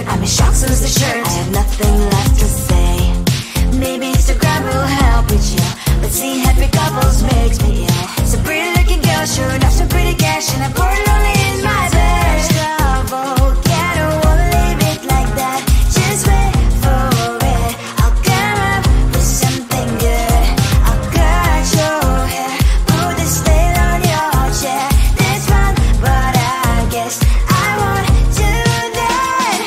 I'm in shock, so is the shirt. I have nothing left to say. Maybe Instagram will help with you, but seeing happy couples makes me ill. So pretty looking girl, sure enough, some pretty cash, and I'm pouring only in my bed. Trouble, yeah, I don't wanna leave it like that. Just wait for it. I'll come up with something good. I'll cut your hair, put the stain on your chair. This one, but I guess I won't do that.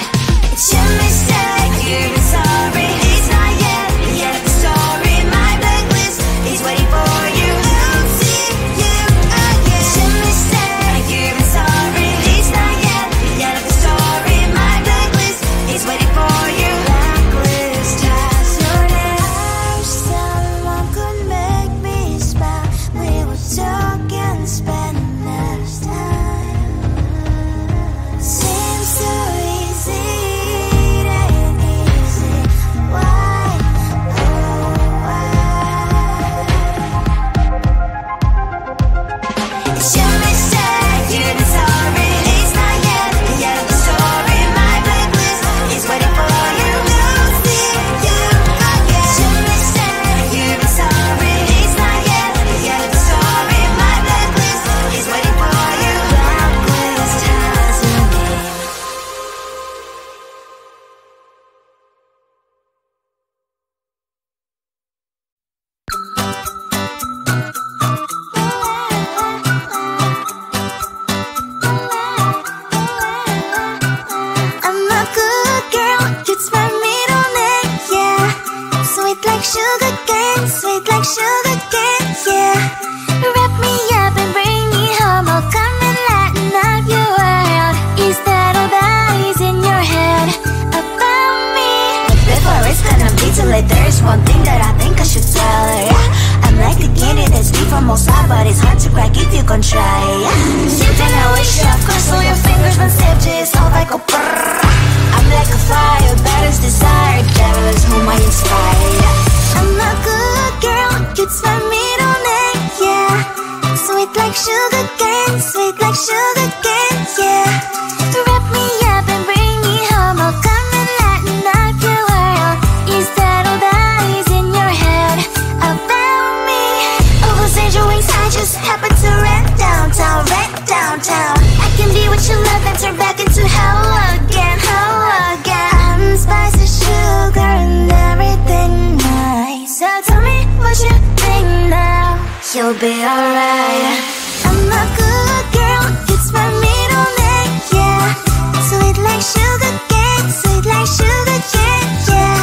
It's your mistake, you're sorry. It's not yet the end of the story. My blacklist is waiting for you. I'll see you again. It's your mistake, you're sorry. It's not yet the end of the story. My blacklist is waiting for you. Blacklist has your name. I wish someone could make me smile. We would talk and spend less time. Seems so easy, it ain't easy. Why, oh why? It's your mistake, you're sorry. It's not yet the end of the story. My blacklist is waiting for you. I'll see you again. It's your mistake, you're sorry. It's not yet the end of the story. My blacklist is waiting for you. Blacklist has your name. I'm a good girl, it's my middle name, yeah. Sweet like sugar cane, sweet like sugar cane, yeah. Wrap me up and bring me home, I'll come and lighten up your world. Is that all that is in your head about me? But before it's gonna be too late, there's one thing that I think I should tell her, yeah. I'm like the candy that's deep from outside, but it's hard to crack if you can try, yeah. Something I wish you, of course, all your fingers when safety is all like a brrrr. I'm like a fire, battles desire, devil is whom I inspire, yeah. I'm a good girl, it's my middle name, yeah. Sweet like sugar cane, sweet like sugar cane, yeah. Wrap me up and bring me home, I'll come and lighten up your world. Is that all that is in your head about me? Oh, those angel wings I just happen to rent downtown, rent downtown. I can be what you love and turn back into hell again, hell again. I'm spicy sugar and everything nice. So tell me what you think now. You'll be alright. I'm a good girl, it's my middle name, yeah. Sweet like sugar cane, sweet like sugar cane, yeah.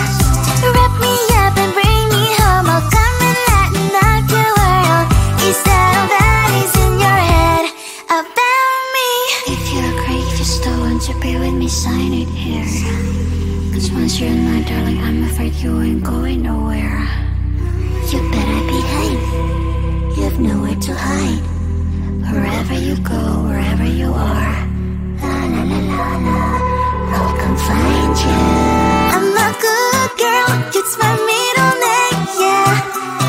Wrap me up and bring me home, I'll come and lighten up your world. Is that all that is in your head about me? If you agree, if you still want to be with me, sign it here. Cause once you're in my darling, I'm afraid you ain't going nowhere. You better behave, you have nowhere to hide. Wherever you go, wherever you are, la la la la la, I'll come find you. I'm a good girl, it's my middle name, yeah.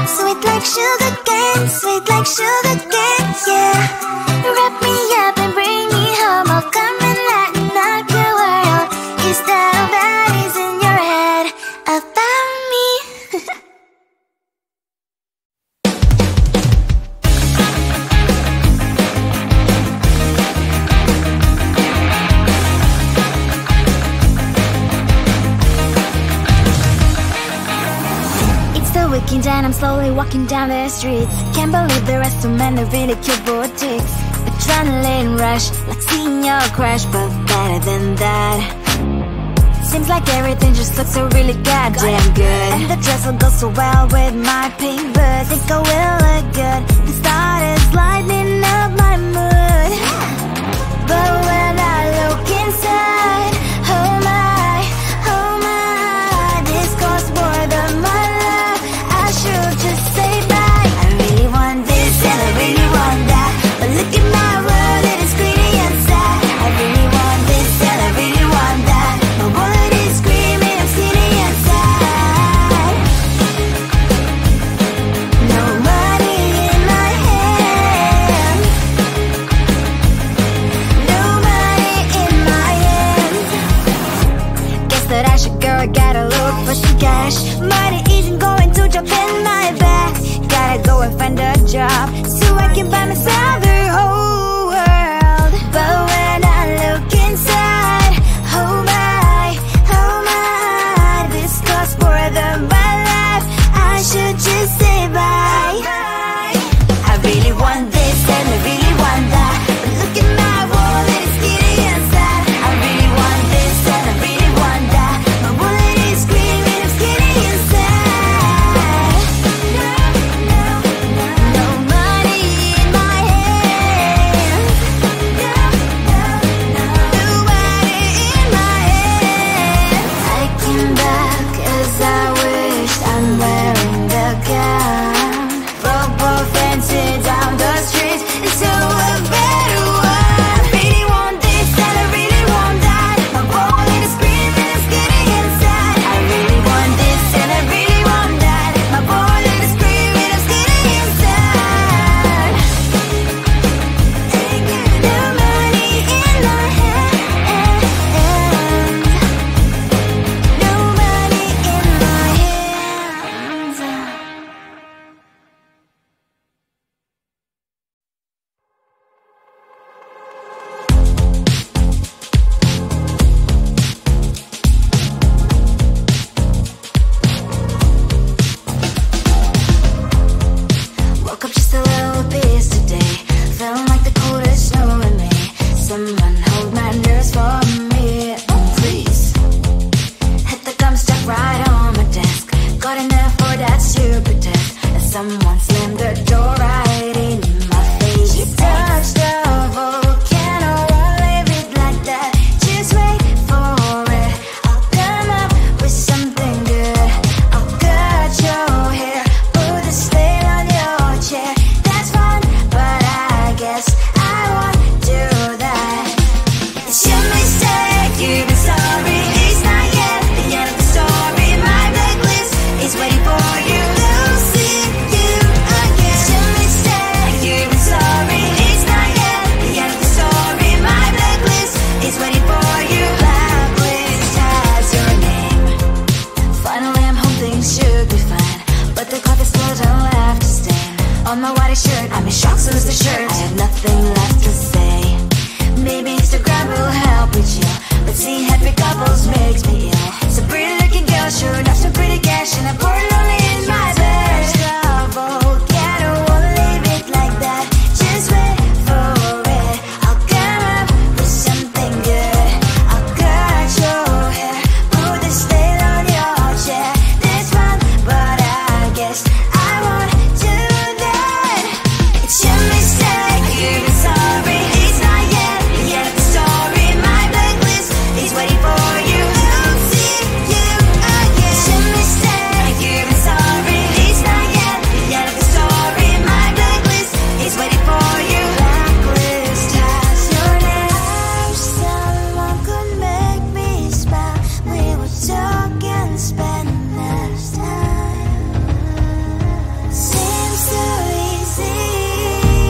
Sweet like sugar cane, sweet like sugar cane, yeah. Wrap me up and bring me home, I'll come and lighten up your world. Is that all that is in your head about me? It's the weekend and I'm slowly walking down the streets. Can't believe there are so many really cute boutiques. Adrenaline rush, like seeing your crush, but better than that. Seems like everything just looks so really goddamn good. And the dress will go so well with my pink boots. Think I will look good. The start is lighting up my mood. But when I look inside, oh my, this costs more than my love. I should just say bye. I really want this and I really want that, but look at my world, it is pretty inside. I really want this and I really want that. My wallet is screaming, I'm sitting inside. No money in my hand, no money in my hand. that I should go, gotta look for some cash. Money isn't going to jump in my back. Gotta go and find a job so I can buy myself the whole world. But when I look inside, oh my, this costs more than my life. I should just say bye. I really want this and I really want that, but look at my wallet, it's getting inside. I really want this and I really want that, my wallet is screaming, it's getting inside. No money in my hands. No money in my hands. I came back as I wished, I'm wearing the gown. Football fancy down the streets, it's so a better one. I really want this and I really want that, my wallet is screaming, it's getting inside. I really want this and I really want that, my wallet is screaming, it's getting inside. No money in my hands. No money in my hands. Woke up just a little pissed today, feeling like the coldest snow in me. Someone hold my nerves for me, oh please. Hit the gum stuck right on my desk, got enough for that stupid test, and someone slammed the door right in my face. You touched the volcano, won't leave it like that, just wait for it. I'll come up with something good, I'll cut your hair, put a spell on your chair. That's fun, but I guess I won't do that. It's your mistake, you've been sorry, it's not yet the end of the story. My blacklist is waiting for you, Lucy, you again. It's your mistake, you've been sorry, it's not yet the end of the story. My blacklist is waiting for you, blacklist has your name. Finally I'm home, things should be fine, but the coffee still don't left to stain on my white shirt. I'm in shock, so is the shirt. I have nothing left to say. Maybe Instagram will help with you, but seeing happy couples makes me ill. Some pretty looking girl, sure enough, some pretty cash, and I pour lonely in my bed. Volcano, won't leave it like that, just wait for it. I'll come up with something good, I'll cut your hair, put the spell on your chair. That's fun, but I guess I won't do that. It's your mistake, you've been sorry, it's not yet the end of the story. My blacklist is waiting for you, Lucy, you again. It's your mistake, you've been sorry, it's not yet the end of the story. My blacklist is waiting for you, blacklist has your name. I wish someone could make me smile, we would talk and spend less time. Seems so easy,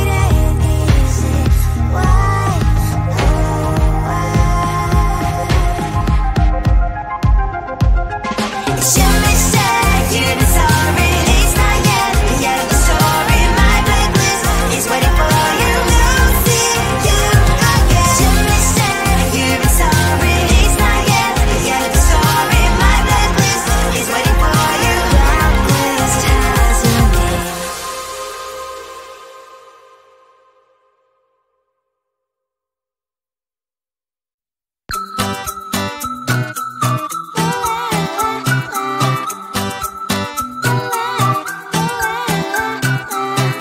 it ain't easy. Why, oh why? It's your mistake, you've been sorry, it's not yet the end of the story. My blacklist is waiting for you, Lucy, you again. It's your mistake, you've been sorry, it's not yet the end of the story. My blacklist is waiting for you, blacklist has your name.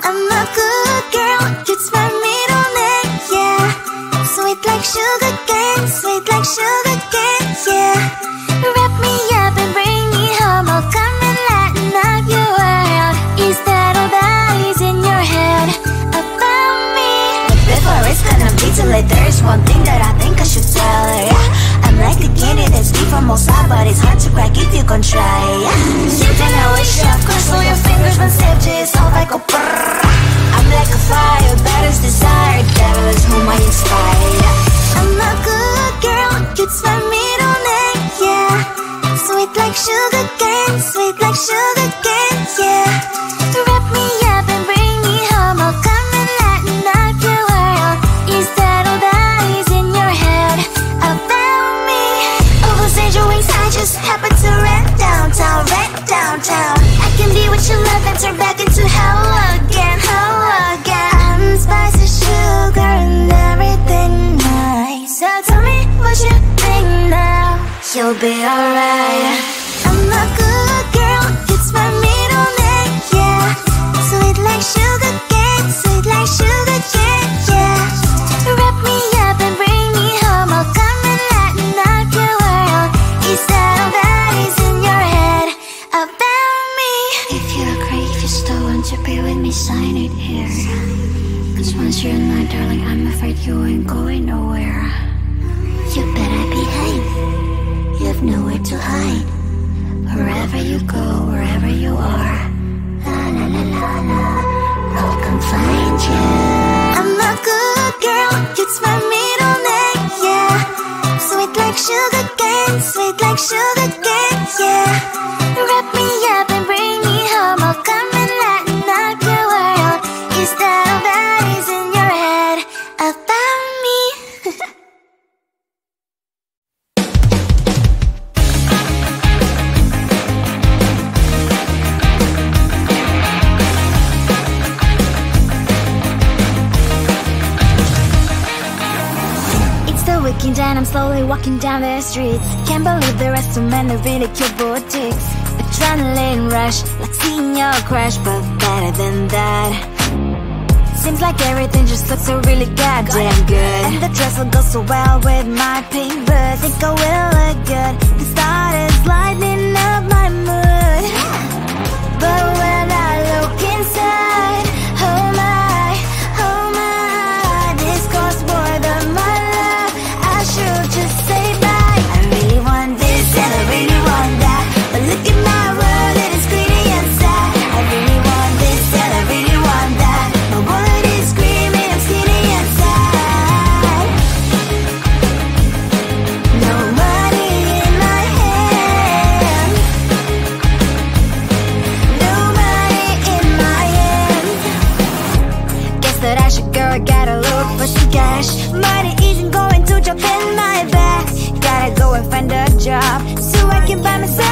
I'm a good girl, it's my middle name, yeah. Sweet like sugar cane, sweet like sugar cane, yeah. Wrap me up and bring me home, I'll come and lighten up your world. Is that all that is in your head about me? But before it's gonna be too late, there is one thing that I think I should tell her, yeah. I'm like the candy that's deep from outside, but it's hard to crack if you can try, yeah. Something I wish I've crossed all your fingers when safety is off, I go brrrr. I'm like a fire, that is desire, devil is whom I inspire. I'm a good girl, it's my middle name, yeah. sugar cane, sweet like sugar cane, yeah. Wrap me up and bring me home, I'll come and lighten up your world. Is that all that is in your head about me? All those angel wings I just happen to rent downtown, I can be what you love and turn back into hell again, I'm spicy sugar and everything nice. So tell me what you think now, you'll be alright. I'm a good girl, it's my middle name, yeah. Sweet like sugar cane, sweet like sugar cane, yeah. Wrap me up and bring me home, I'll come and lighten up your world. Is that all that is in your head about me? If you agree, if you still want to be with me, sign it here. Cause once you're in my darling, I'm afraid you ain't going nowhere. You better behave, you have nowhere to hide. Wherever you go, wherever you are, la la la la la, I'll come find you. I'm a good girl, it's my middle name, yeah. Sweet like sugar cane, sweet like sugar cane, yeah. Wrap me up and bring me home, I'll come and lighten up your world. Is that all that is in your head about me? And I'm slowly walking down the streets. Can't believe there are so many really cute boutiques. Adrenaline rush, like seeing your crush, but better than that. Seems like everything just looks so really goddamn good. And the dress will go so well with my pink boots. Think I will look good. The start is lighting up my mood. But when I look inside, oh my, this costs more than my love. I should just say bye. I really want this and I really want that, but look at my world, it is pretty inside. I really want this and I really want that, my wallet is screaming, I'm skinny inside. No money in my hand, no money in my hand. Guess that I should go, I gotta look for some cash. Money isn't going to jump in my bag. Gotta go and find a job so I can buy myself